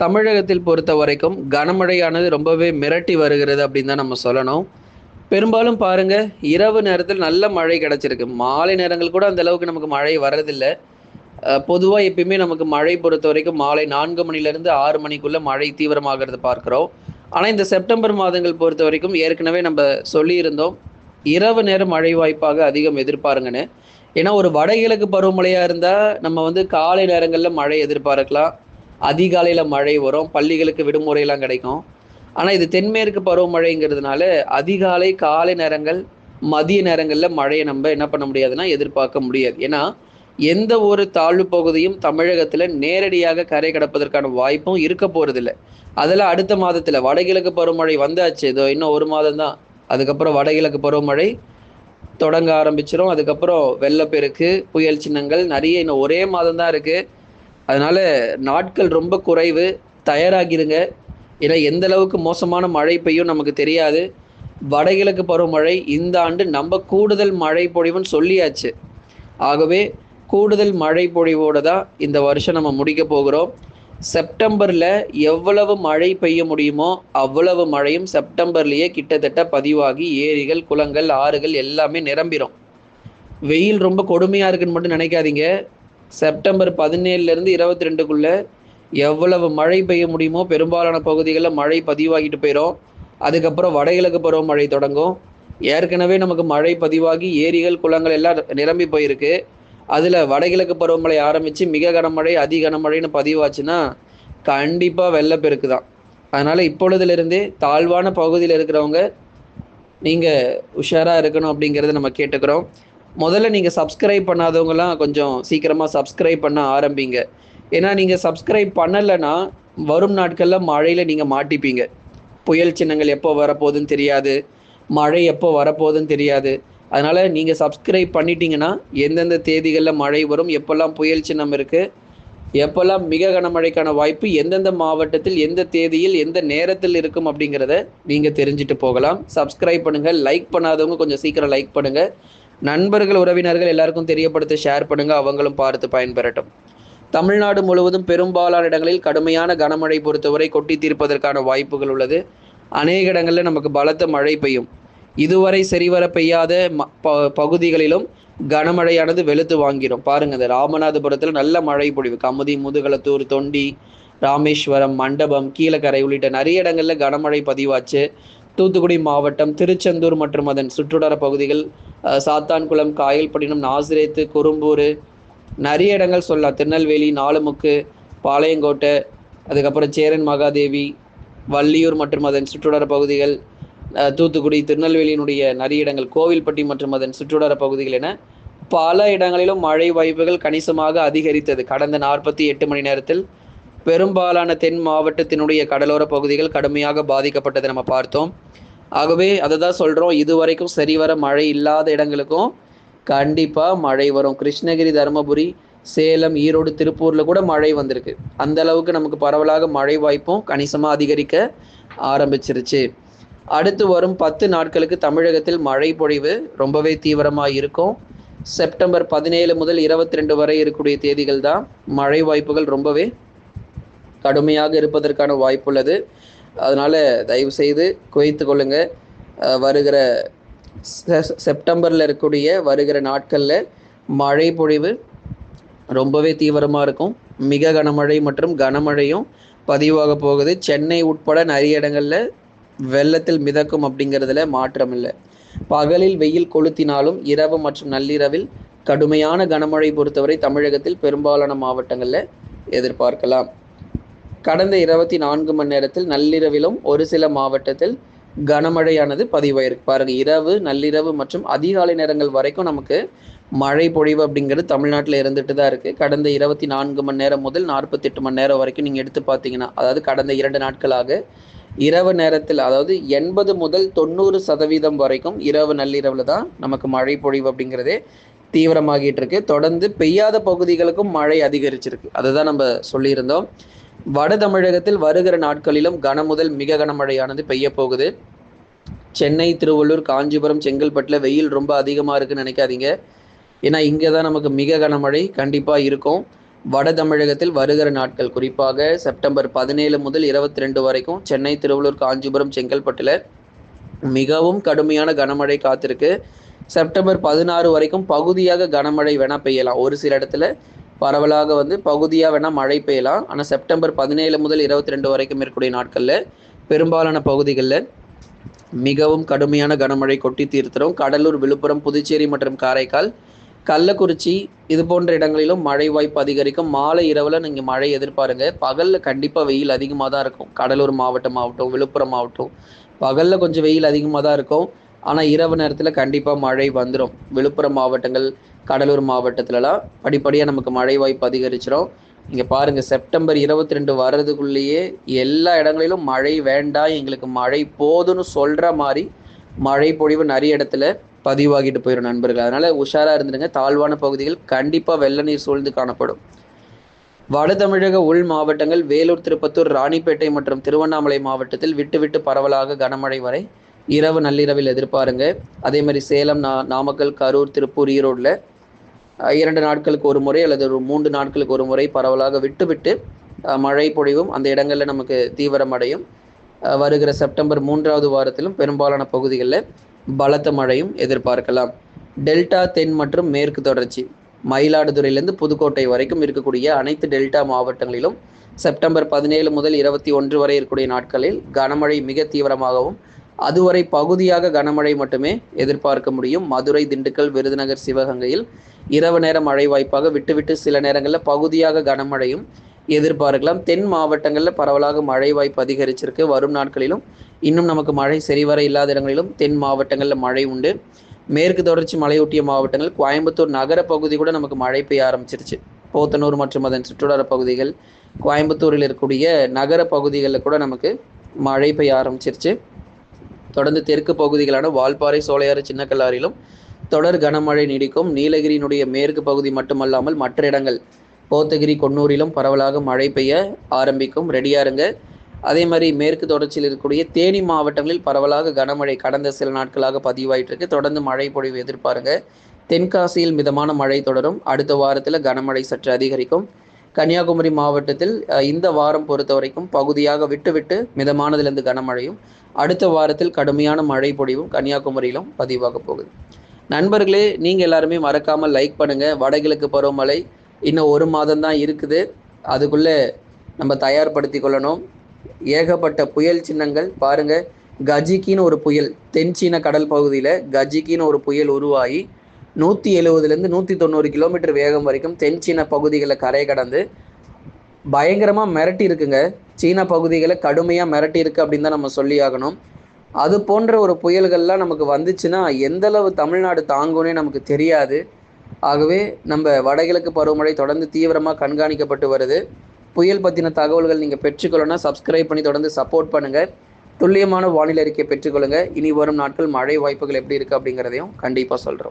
தமிழகத்தில் பொறுத்த வரைக்கும் கனமழையானது ரொம்பவே மிரட்டி வருகிறது அப்படின்னு தான் நம்ம சொல்லணும். பெரும்பாலும் பாருங்க, இரவு நேரத்தில் நல்ல மழை கிடைச்சிருக்கு. மாலை நேரங்கள் கூட அந்த அளவுக்கு நமக்கு மழை வர்றதில்ல. பொதுவா எப்பயுமே நமக்கு மழை பொறுத்தவரைக்கும் மாலை 4 மணிலேருந்து 6 மணிக்குள்ள மழை தீவிரமாகறத பார்க்கிறோம். ஆனா, இந்த செப்டம்பர் மாதங்கள் பொறுத்தவரைக்கும் ஏற்கனவே நம்ப சொல்லியிருந்தோம். இரவு நேர மழை வாய்ப்பாக அதிகம் எதிர்பாருங்கன்னு. ஏன்னா, ஒரு வடகிழக்கு பருவமழையா இருந்தா, நம்ம வந்து காலை நேரங்கள்ல மழை எதிர்பார்க்கலாம். அதிகாலையில மழை வரும். பள்ளிகளுக்கு விடுமுறைலாம் கிடைக்கும். ஆனா, இது தென்மேற்கு பருவமழைங்கிறதுனால, அதிகாலை, காலை நேரங்கள், மதிய நேரங்கள்ல மழைய நம்ப என்ன பண்ண முடியாதுன்னா, எதிர்பார்க்க முடியாது. ஏன்னா, எந்த ஒரு தாழ்வு பகுதியும் தமிழகத்துல நேரடியாக கரை கடப்பதற்கான வாய்ப்பும் இருக்க போறதில்ல. அதெல்லாம் அடுத்த மாதத்துல வடகிழக்கு பருவமழை வந்தாச்சு. இதோ இன்னும் 1 மாதம் தான். அதுக்கப்புறம் வடகிழக்கு பருவமழை தொடங்க ஆரம்பிச்சிரும். அதுக்கப்புறம் வெள்ளப்பெருக்கு, புயல் சின்னங்கள் நெறைய இன்னும் ஒரே மாதம் தான் இருக்கு. அதனால நாட்கள் ரொம்ப குறைவு. தயாராகிருங்க. ஏன்னா எந்த அளவுக்கு மோசமான மழை பெய்யும் நமக்கு தெரியாது. வடகிழக்கு பருவமழை இந்த ஆண்டு நம்ம கூடுதல் மழை பொழிவுன்னு சொல்லியாச்சு. ஆகவே கூடுதல் மழை பொழிவோட தான் இந்த வருஷம் நம்ம முடிக்க போகிறோம். செப்டம்பர்ல எவ்வளவு மழை பெய்ய முடியுமோ அவ்வளவு மழையும் செப்டம்பர்லயே கிட்டத்தட்ட பதிவாகி ஏரிகள், குளங்கள், ஆறுகள் எல்லாமே நிரம்பிரும். வெயில் ரொம்ப கொடுமையா இருக்குன்னு மட்டும் நினைக்காதீங்க. செப்டம்பர் 17லேருந்து 22க்குள்ள எவ்வளவு மழை பெய்ய முடியுமோ பெரும்பாலான பகுதிகளில் மழை பதிவாகிட்டு போயிடும். அதுக்கப்புறம் வடகிழக்கு பருவமழை தொடங்கும். ஏற்கனவே நமக்கு மழை பதிவாகி ஏரிகள், குளங்கள் எல்லாம் நிரம்பி போயிருக்கு. அதில் வடகிழக்கு பருவமழை ஆரம்பித்து மிக கனமழை, அதி கனமழைன்னு பதிவாச்சுன்னா கண்டிப்பாக வெள்ளப்பெருக்கு தான். அதனால் இப்பொழுதுலேருந்தே தாழ்வான பகுதியில் இருக்கிறவங்க நீங்கள் உஷாராக இருக்கணும் அப்படிங்கிறத நம்ம கேட்டுக்கிறோம். முதல்ல நீங்கள் சப்ஸ்கிரைப் பண்ணாதவங்கலாம் கொஞ்சம் சீக்கிரமாக சப்ஸ்கிரைப் பண்ண ஆரம்பிங்க. ஏன்னா நீங்கள் சப்ஸ்கிரைப் பண்ணலைன்னா வரும் நாட்களில் மழையில் நீங்கள் மாட்டிப்பீங்க. புயல் சின்னங்கள் எப்போ வரப்போகுதுன்னு தெரியாது, மழை எப்போ வரப்போகுதுன்னு தெரியாது. அதனால் நீங்கள் சப்ஸ்கிரைப் பண்ணிட்டீங்கன்னா எந்தெந்த தேதிகளில் மழை வரும், எப்போல்லாம் புயல் சின்னம் இருக்குது, எப்போல்லாம் மிக கனமழைக்கான வாய்ப்பு எந்தெந்த மாவட்டத்தில் எந்த தேதியில் எந்த நேரத்தில் இருக்கும் அப்படிங்கிறத நீங்கள் தெரிஞ்சுட்டு போகலாம். சப்ஸ்கிரைப் பண்ணுங்கள். லைக் பண்ணாதவங்க கொஞ்சம் சீக்கிரம் லைக் பண்ணுங்கள். நண்பர்கள், உறவினர்கள் எல்லாருக்கும் தெரியப்படுத்த ஷேர் பண்ணுங்கள். அவங்களும் பார்த்து பயன்பெறட்டும். தமிழ்நாடு முழுவதும் பெரும்பாலான இடங்களில் கடுமையான கனமழை பொறுத்தவரை கொட்டி தீர்ப்பதற்கான வாய்ப்புகள் உள்ளது. அநேக இடங்களில் நமக்கு பலத்த மழை பெய்யும். இதுவரை சரிவர பெய்யாத பகுதிகளிலும் கனமழையானது வெளுத்து வாங்கிடும். பாருங்க, இந்த ராமநாதபுரத்தில் நல்ல மழை பொழிவு. கமுதி, முதுகலத்தூர், தொண்டி, ராமேஸ்வரம், மண்டபம், கீழக்கரை உள்ளிட்ட நிறைய இடங்களில் கனமழை பதிவாச்சு. தூத்துக்குடி மாவட்டம், திருச்செந்தூர் மற்றும் அதன் சுற்றுவட்டார பகுதிகள், சாத்தான்குளம், காயல்பட்டினம், நாசிரேத்து, குறும்பூர், நிறைய இடங்கள் சொல்லலாம். திருநெல்வேலி, நாலுமுக்கு, பாளையங்கோட்டை, அதுக்கப்புறம் சேரன் மகாதேவி, வள்ளியூர் மற்றும் அதன் சுற்றுவட்டார பகுதிகள், தூத்துக்குடி, திருநெல்வேலியினுடைய நிறைய இடங்கள், கோவில்பட்டி மற்றும் அதன் சுற்றுவட்டார பகுதிகள் என பல இடங்களிலும் மழை வாய்ப்புகள் கணிசமாக அதிகரித்தது. கடந்த 48 மணி நேரத்தில் பெரும்பாலான தென் மாவட்டத்தினுடைய கடலோர பகுதிகள் கடுமையாக பாதிக்கப்பட்டதை நம்ம பார்த்தோம். ஆகவே அதை தான் சொல்கிறோம், இதுவரைக்கும் சரிவர மழை இல்லாத இடங்களுக்கும் கண்டிப்பாக மழை வரும். கிருஷ்ணகிரி, தருமபுரி, சேலம், ஈரோடு, திருப்பூரில் கூட மழை வந்திருக்கு. அந்த அளவுக்கு நமக்கு பரவலாக மழை வாய்ப்பும் கணிசமாக அதிகரிக்க ஆரம்பிச்சிருச்சு. அடுத்து வரும் 10 நாட்களுக்கு தமிழகத்தில் மழை பொழிவு ரொம்பவே தீவிரமாக இருக்கும். செப்டம்பர் 17 முதல் 22 வரை இருக்கக்கூடிய தேதிகள் தான் மழை வாய்ப்புகள் ரொம்பவே கடுமையாக இருப்பதற்கான வாய்ப்புள்ளது. அதனால் தயவு செய்து குவைத்து கொள்ளுங்க. வருகிற செப்டம்பரில் இருக்கக்கூடிய வருகிற நாட்களில் மழை பொழிவு ரொம்பவே தீவிரமாக இருக்கும். மிக கனமழை மற்றும் கனமழையும் பதிவாக போகுது. சென்னை உட்பட நிறைய இடங்களில் வெள்ளத்தில் மிதக்கும் அப்படிங்கிறதுல மாற்றம் இல்லை. பகலில் வெயில் கொளுத்தினாலும் இரவு மற்றும் நள்ளிரவில் கடுமையான கனமழை பொறுத்தவரை தமிழகத்தில் பெரும்பாலான மாவட்டங்களில் எதிர்பார்க்கலாம். கடந்த 24 மணி நேரத்தில் நள்ளிரவிலும் ஒரு சில மாவட்டத்தில் கனமழையானது பதிவாயிருக்கு. பாருங்க, இரவு, நள்ளிரவு மற்றும் அதிகாலை நேரங்கள் வரைக்கும் நமக்கு மழை பொழிவு அப்படிங்கிறது தமிழ்நாட்டில் இருந்துட்டு தான் இருக்குது. கடந்த 24 மணி நேரம் முதல் 48 மணி நேரம் வரைக்கும் நீங்கள் எடுத்து பார்த்தீங்கன்னா, அதாவது கடந்த 2 நாட்களாக இரவு நேரத்தில், அதாவது 80 முதல் 90% வரைக்கும் இரவு நள்ளிரவில் தான் நமக்கு மழை பொழிவு அப்படிங்கிறதே தீவிரமாகிட்டு இருக்கு. தொடர்ந்து பெய்யாத பகுதிகளுக்கும் மழை அதிகரிச்சிருக்கு. அதை தான் நம்ம சொல்லியிருந்தோம். வட தமிழகத்தில் வருகிற நாட்களிலும் கன முதல் மிக கனமழையானது பெய்ய போகுது. சென்னை, திருவள்ளூர், காஞ்சிபுரம், செங்கல்பட்டில் வெயில் ரொம்ப அதிகமாக இருக்குன்னு நினைக்காதீங்க. ஏன்னா இங்கே தான் நமக்கு மிக கனமழை கண்டிப்பாக இருக்கும். வட தமிழகத்தில் வருகிற நாட்கள் குறிப்பாக செப்டம்பர் 17 முதல் 22 வரைக்கும் சென்னை, திருவள்ளூர், காஞ்சிபுரம், செங்கல்பட்டுல மிகவும் கடுமையான கனமழை காத்திருக்கு. செப்டம்பர் 16 வரைக்கும் பகுதியாக கனமழை வேணா பெய்யலாம். ஒரு சில இடத்துல பரவலாக பகுதியா வேணா மழை பெய்யலாம். ஆனா செப்டம்பர் 17 முதல் 22 வரைக்கும் இருக்கக்கூடிய நாட்கள்ல பெரும்பாலான பகுதிகளில் மிகவும் கடுமையான கனமழை கொட்டி தீர்த்துரும். கடலூர், விழுப்புரம், புதுச்சேரி மற்றும் காரைக்கால், கள்ளக்குறிச்சி இது போன்ற இடங்களிலும் மழை வாய்ப்பு அதிகரிக்கும். மாலை இரவுல நீங்க மழை எதிர்பாருங்க. பகல்ல கண்டிப்பா வெயில் அதிகமாக தான் இருக்கும். கடலூர் மாவட்டம் ஆகட்டும், விழுப்புரம் ஆகட்டும், பகல்ல கொஞ்சம் வெயில் அதிகமாக தான் இருக்கும். ஆனா இரவு நேரத்துல கண்டிப்பா மழை வந்துடும். விழுப்புரம் மாவட்டங்கள், கடலூர் மாவட்டத்திலலாம் படிப்படியா நமக்கு மழை வாய்ப்பு அதிகரிச்சிடும். இங்க பாருங்க, செப்டம்பர் 22 வர்றதுக்குள்ளேயே எல்லா இடங்களிலும் மழை வேண்டாம், எங்களுக்கு மழை போதும்னு சொல்ற மாதிரி மழை பொழிவு நிறைய இடத்துல பதிவாகிட்டு போயிடும் நண்பர்கள். அதனால உஷாரா இருந்துடுங்க. தாழ்வான பகுதிகள் கண்டிப்பா வெள்ள நீர் சூழ்ந்து காணப்படும். வட தமிழக உள் மாவட்டங்கள் வேலூர், திருப்பத்தூர், ராணிப்பேட்டை மற்றும் திருவண்ணாமலை மாவட்டத்தில் விட்டு விட்டு பரவலாக கனமழை வரை இரவு நள்ளிரவில் எதிர்பாருங்க. அதே மாதிரி சேலம், நாமக்கல், கரூர், திருப்பூர், ஈரோடுல 2 நாட்களுக்கு ஒரு முறை அல்லது ஒரு 3 நாட்களுக்கு ஒரு முறை பரவலாக விட்டு விட்டு மழை பொழிவும் அந்த இடங்களில் நமக்கு தீவிரமடையும். வருகிற செப்டம்பர் 3வது வாரத்திலும் பெரும்பாலான பகுதிகளில் பலத்த மழையும் எதிர்பார்க்கலாம். டெல்டா, தென் மற்றும் மேற்கு தொடர்ச்சி, மயிலாடுதுறையிலிருந்து புதுக்கோட்டை வரைக்கும் இருக்கக்கூடிய அனைத்து டெல்டா மாவட்டங்களிலும் செப்டம்பர் 17 முதல் 21 வரை இருக்கக்கூடிய நாட்களில் கனமழை மிக தீவிரமாகவும் அதுவரை பகுதியாக கனமழை மட்டுமே எதிர்பார்க்க முடியும். மதுரை, திண்டுக்கல், விருதுநகர், சிவகங்கையில் இரவு நேர மழை வாய்ப்பாக விட்டுவிட்டு சில நேரங்களில் பகுதியாக கனமழையும் எதிர்பார்க்கலாம். தென் மாவட்டங்களில் பரவலாக மழை வாய்ப்பு அதிகரிச்சிருக்கு. வரும் நாட்களிலும் இன்னும் நமக்கு மழை சரிவர இல்லாத இடங்களிலும் தென் மாவட்டங்களில் மழை உண்டு. மேற்கு தொடர்ச்சி மலையொட்டிய மாவட்டங்கள், கோயம்புத்தூர் நகர பகுதி கூட நமக்கு மழை பெய்ய ஆரம்பிச்சிருச்சு. போத்தனூர் மற்றும் அதன் சுற்றுவட்டார பகுதிகள், கோயம்புத்தூரில் இருக்கக்கூடிய நகர பகுதிகளில் கூட நமக்கு மழை பெய்ய ஆரம்பிச்சிருச்சு. தொடர்ந்து தெற்கு பகுதிகளான வால்பாறை, சோலையாறு, சின்னக்கல்லாரிலும் தொடர் கனமழை நீடிக்கும். நீலகிரியினுடைய மேற்கு பகுதி மட்டுமல்லாமல் மற்ற இடங்கள் கோத்தகிரி, கொன்னூரிலும் பரவலாக மழை பெய்ய ஆரம்பிக்கும். ரெடியா இருங்க. அதே மாதிரி மேற்கு தொடர்ச்சியில் இருக்கக்கூடிய தேனி மாவட்டங்களில் பரவலாக கனமழை கடந்த சில நாட்களாக பதிவாயிட்டு இருக்கு. தொடர்ந்து மழை பொழிவு எதிர்பாருங்க. தென்காசியில் மிதமான மழை தொடரும். அடுத்த வாரத்தில் கனமழை சற்று அதிகரிக்கும். கன்னியாகுமரி மாவட்டத்தில் இந்த வாரம் பொறுத்த வரைக்கும் பகுதியாக விட்டு விட்டு மிதமானதிலிருந்து கனமழையும், அடுத்த வாரத்தில் கடுமையான மழை பொழிவும் கன்னியாகுமரியிலும் பதிவாக போகுது. நண்பர்களே, நீங்கள் எல்லாருமே மறக்காமல் லைக் பண்ணுங்கள். வடகிழக்கு பருவமழை இன்னும் 1 மாதம் தான் இருக்குது. அதுக்குள்ளே நம்ம தயார்படுத்தி கொள்ளணும். ஏகப்பட்ட புயல் சின்னங்கள் பாருங்கள். கஜிக்கின்னு ஒரு புயல் தென் சீன கடல் பகுதியில் கஜிக்கின்னு ஒரு புயல் உருவாகி 170லேருந்து 190 கிலோமீட்டர் வேகம் வரைக்கும் தென் சீன பகுதிகளில் கரை கடந்து பயங்கரமாக மிரட்டி இருக்குங்க. சீன பகுதிகளை கடுமையாக மிரட்டி இருக்கு அப்படின்னு தான் நம்ம சொல்லி ஆகணும். அது போன்ற ஒரு புயல்கள்லாம் நமக்கு வந்துச்சுன்னா எந்தளவு தமிழ்நாடு தாங்கும்னே நமக்கு தெரியாது. ஆகவே நம்ம வடகிழக்கு பருவமழை தொடர்ந்து தீவிரமாக கண்காணிக்கப்பட்டு வருது. புயல் பற்றின தகவல்கள் நீங்கள் பெற்றுக்கொள்ளணும்னா சப்ஸ்கிரைப் பண்ணி தொடர்ந்து சப்போர்ட் பண்ணுங்கள். துல்லியமான வானிலை அறிக்கை பெற்றுக்கொள்ளுங்க. இனி வரும் நாட்கள் மழை வாய்ப்புகள் எப்படி இருக்குது அப்படிங்கிறதையும் கண்டிப்பாக சொல்கிறோம்.